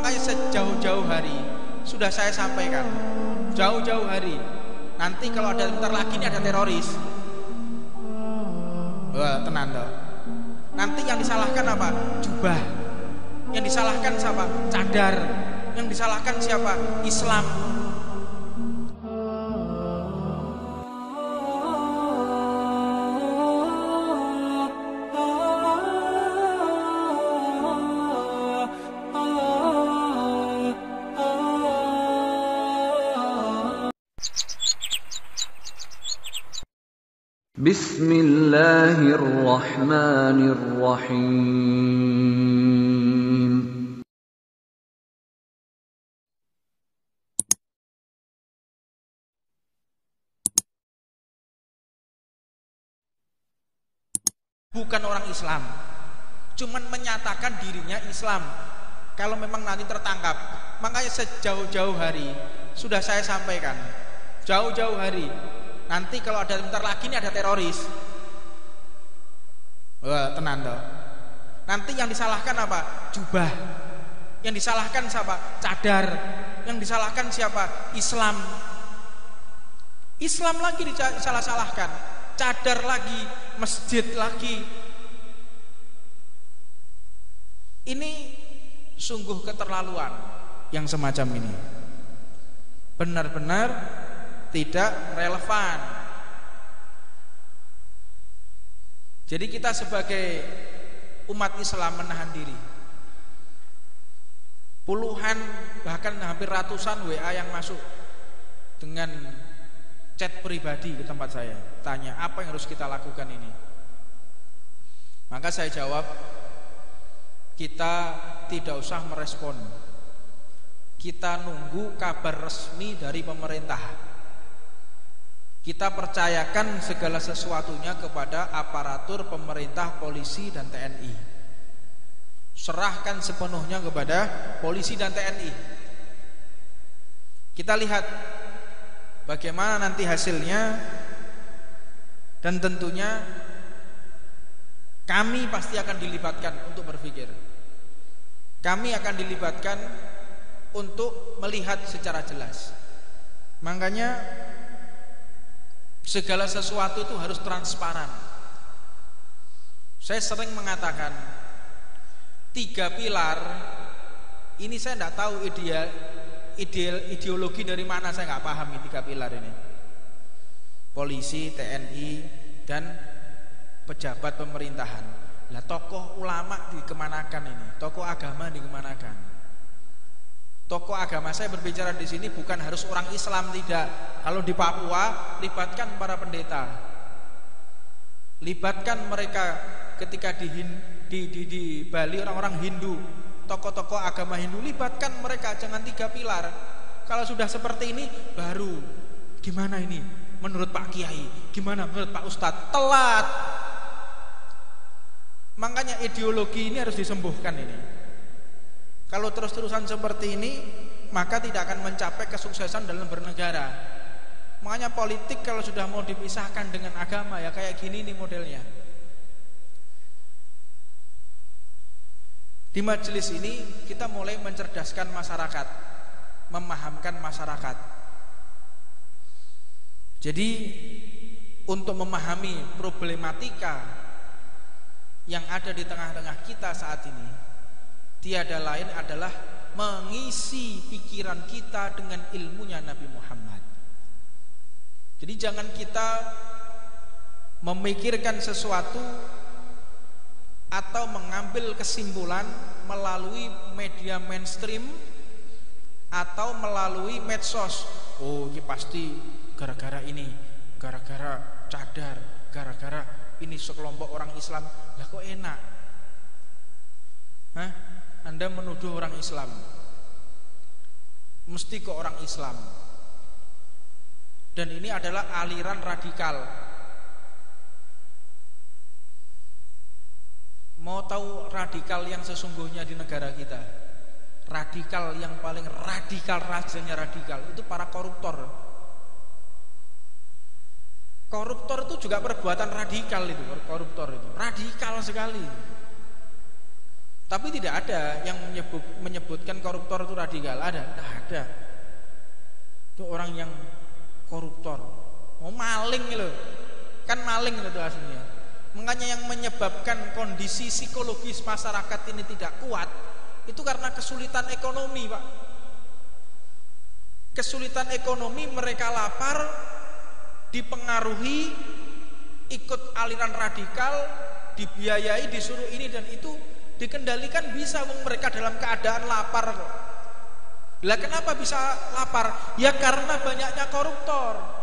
Makanya sejauh-jauh hari sudah saya sampaikan, jauh-jauh hari. Nanti kalau ada bentar lagi ini ada teroris. Wah, tenang toh. Nanti yang disalahkan apa? Jubah. Yang disalahkan siapa? Cadar. Yang disalahkan siapa? Islam. Bismillahirrahmanirrahim. Bukan orang Islam, cuman menyatakan dirinya Islam. Kalau memang nanti tertangkap, makanya sejauh-jauh hari sudah saya sampaikan, jauh-jauh hari. Nanti kalau ada bentar lagi ini ada teroris. Wah, tenang toh. Nanti yang disalahkan apa? Jubah. Yang disalahkan siapa? Cadar. Yang disalahkan siapa? Islam. Islam lagi disalah-salahkan, cadar lagi, masjid lagi. Ini sungguh keterlaluan yang semacam ini. Benar-benar tidak relevan. Jadi kita sebagai umat Islam menahan diri. Puluhan bahkan hampir ratusan WA yang masuk dengan chat pribadi ke tempat saya, tanya apa yang harus kita lakukan ini. Maka saya jawab, kita tidak usah merespon. Kita nunggu kabar resmi dari pemerintah. Kita percayakan segala sesuatunya kepada aparatur pemerintah, polisi dan TNI. Serahkan sepenuhnya kepada polisi dan TNI. Kita lihat bagaimana nanti hasilnya, dan tentunya kami pasti akan dilibatkan untuk berpikir. Kami akan dilibatkan untuk melihat secara jelas. Makanya segala sesuatu itu harus transparan. Saya sering mengatakan 3 pilar ini, saya tidak tahu ideologi dari mana, saya nggak paham ini 3 pilar ini. Polisi, TNI, dan pejabat pemerintahan. Lah tokoh ulama dikemanakan ini? Tokoh agama dikemanakan? Tokoh agama, saya berbicara di sini bukan harus orang Islam, tidak. Kalau di Papua, libatkan para pendeta, libatkan mereka. Ketika di Bali orang-orang Hindu, tokoh-tokoh agama Hindu, libatkan mereka. Jangan 3 pilar. Kalau sudah seperti ini, baru gimana ini menurut Pak Kiai, gimana menurut Pak Ustadz? Telat. Makanya ideologi ini harus disembuhkan ini. Kalau terus-terusan seperti ini, maka tidak akan mencapai kesuksesan dalam bernegara. Makanya politik kalau sudah mau dipisahkan dengan agama, ya kayak gini nih modelnya. Di majelis ini kita mulai mencerdaskan masyarakat, memahamkan masyarakat. Jadi untuk memahami problematika yang ada di tengah-tengah kita saat ini, tiada lain adalah mengisi pikiran kita dengan ilmunya Nabi Muhammad. Jadi jangan kita memikirkan sesuatu atau mengambil kesimpulan melalui media mainstream atau melalui medsos. Oh, ini pasti gara-gara ini, gara-gara cadar, gara-gara ini sekelompok orang Islam. Lah kok enak? Hah? Anda menuduh orang Islam, mesti ke orang Islam. Dan ini adalah aliran radikal. Mau tahu radikal yang sesungguhnya di negara kita? Radikal yang paling radikal, rajanya radikal, itu para koruptor. Koruptor itu juga perbuatan radikal itu, koruptor itu radikal sekali. Tapi tidak ada yang menyebutkan koruptor itu radikal. Ada? Tidak ada. Itu orang yang koruptor. Mau maling loh. Kan maling itu aslinya. Makanya yang menyebabkan kondisi psikologis masyarakat ini tidak kuat itu karena kesulitan ekonomi, Pak. Kesulitan ekonomi, mereka lapar, dipengaruhi, ikut aliran radikal, dibiayai, disuruh ini dan itu, dikendalikan bisa mereka dalam keadaan lapar kok. Lah kenapa bisa lapar? Ya karena banyaknya koruptor.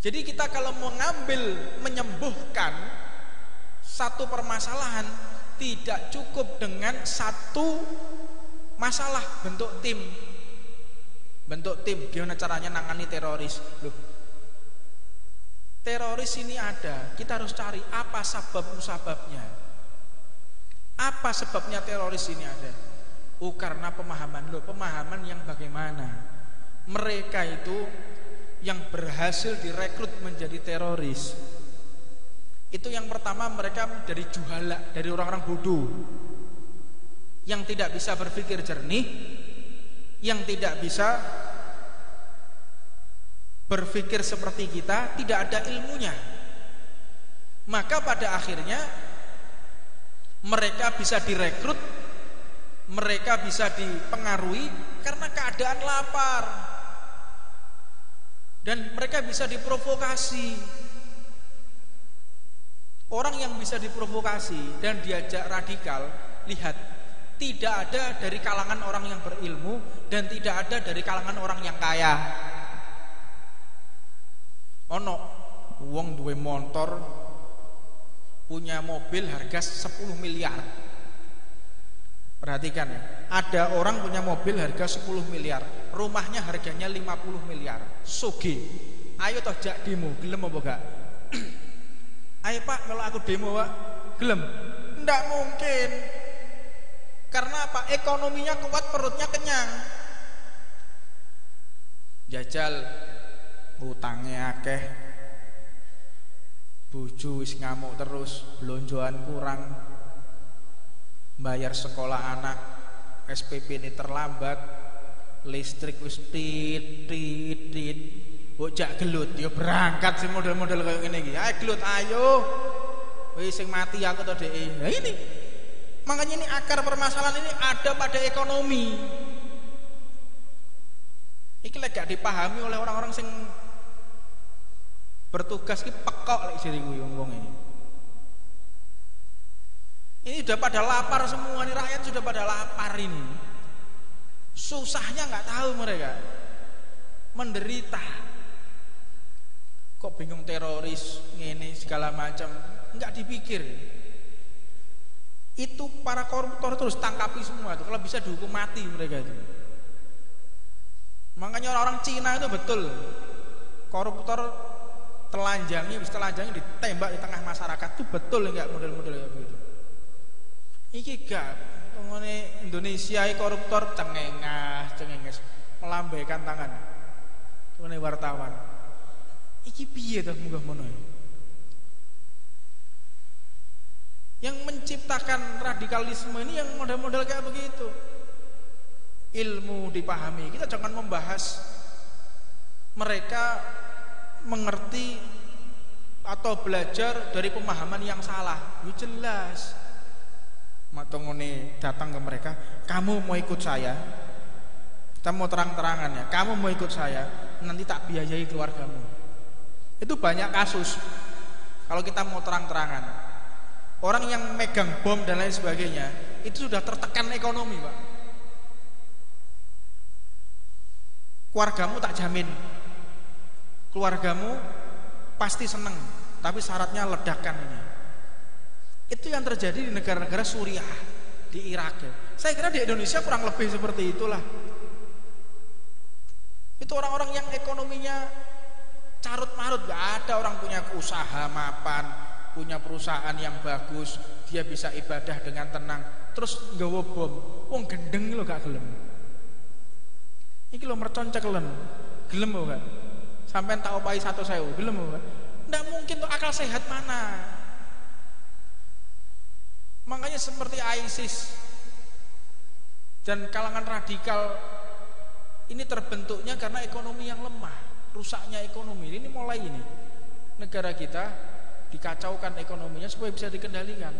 Jadi kita kalau mengambil menyembuhkan satu permasalahan tidak cukup dengan satu masalah bentuk tim. Bentuk tim, gimana caranya nangani teroris? Loh, teroris ini ada, kita harus cari apa sebabnya. Apa sebabnya teroris ini ada? Karena pemahaman. Loh, pemahaman yang bagaimana? Mereka itu yang berhasil direkrut menjadi teroris, itu yang pertama mereka dari juhala, dari orang-orang bodoh yang tidak bisa berpikir jernih, yang tidak bisa berpikir seperti kita, tidak ada ilmunya. Maka pada akhirnya mereka bisa direkrut, mereka bisa dipengaruhi karena keadaan lapar, dan mereka bisa diprovokasi. Orang yang bisa diprovokasi dan diajak radikal, lihat, tidak ada dari kalangan orang yang berilmu dan tidak ada dari kalangan orang yang kaya. Ono wong duwe motor, punya mobil harga 10 miliar. Perhatikan ya, ada orang punya mobil harga 10 miliar, rumahnya harganya 50 miliar. Soge. Ayo toh jak demo, gelem apa gak? Ayo Pak, kalau aku demo Pak, gelem? Ndak mungkin. Karena apa? Ekonominya kuat, perutnya kenyang. Jajal utangnya akeh, bojo wis ngamuk terus, blonjoan kurang, bayar sekolah anak, SPP ini terlambat, listrik wis tit. Bocah gelut, yo berangkat sing model-model kayak gini iki. Ayo gelut, ayo. Wis sing mati aku to dhek. Nah ini. Makanya ini akar permasalahan ini ada pada ekonomi. Iki lek gak dipahami oleh orang-orang sing bertugas ki pekok lek jere kuwi wong-wong ini. Ini sudah pada lapar semua nih, rakyat sudah pada lapar ini. Susahnya nggak tahu mereka, menderita. Kok bingung teroris, ngene segala macam, nggak dipikir. Itu para koruptor terus tangkapi semua tuh, kalau bisa dihukum mati mereka itu. Makanya orang-orang Cina itu betul, koruptor telanjangi ditembak di tengah masyarakat itu betul, enggak model-model kayak begitu. Iki gak ngene Indonesia koruptor cengenges melambaikan tangan. Ngene wartawan. Iki piye to munggah mono. Yang menciptakan radikalisme ini yang model-model kayak begitu. Ilmu dipahami. Kita jangan membahas mereka mengerti atau belajar dari pemahaman yang salah. Ya jelas. Matongone datang ke mereka, kamu mau ikut saya? Kita mau terang-terangan ya, kamu mau ikut saya, nanti tak biayai keluargamu. Itu banyak kasus. Kalau kita mau terang-terangan, orang yang megang bom dan lain sebagainya, itu sudah tertekan ekonomi, Pak. Keluargamu tak jamin. Keluargamu pasti seneng, tapi syaratnya ledakan ini. Itu yang terjadi di negara-negara Suriah, di Irak ya. Saya kira di Indonesia kurang lebih seperti itulah. Itu orang-orang yang ekonominya carut-marut, gak ada orang punya usaha mapan, punya perusahaan yang bagus, dia bisa ibadah dengan tenang, terus nggawa bom. Wong gendeng lho gak gelem. Iki lho mercon cekelen. Gelem kok gak? Sampeyan tak opahi 1.000, gelem kok gak? Ndak mungkin tuh, akal sehat mana? Makanya seperti ISIS dan kalangan radikal ini terbentuknya karena ekonomi yang lemah, rusaknya ekonomi. Ini mulai ini negara kita dikacaukan ekonominya supaya bisa dikendalikan.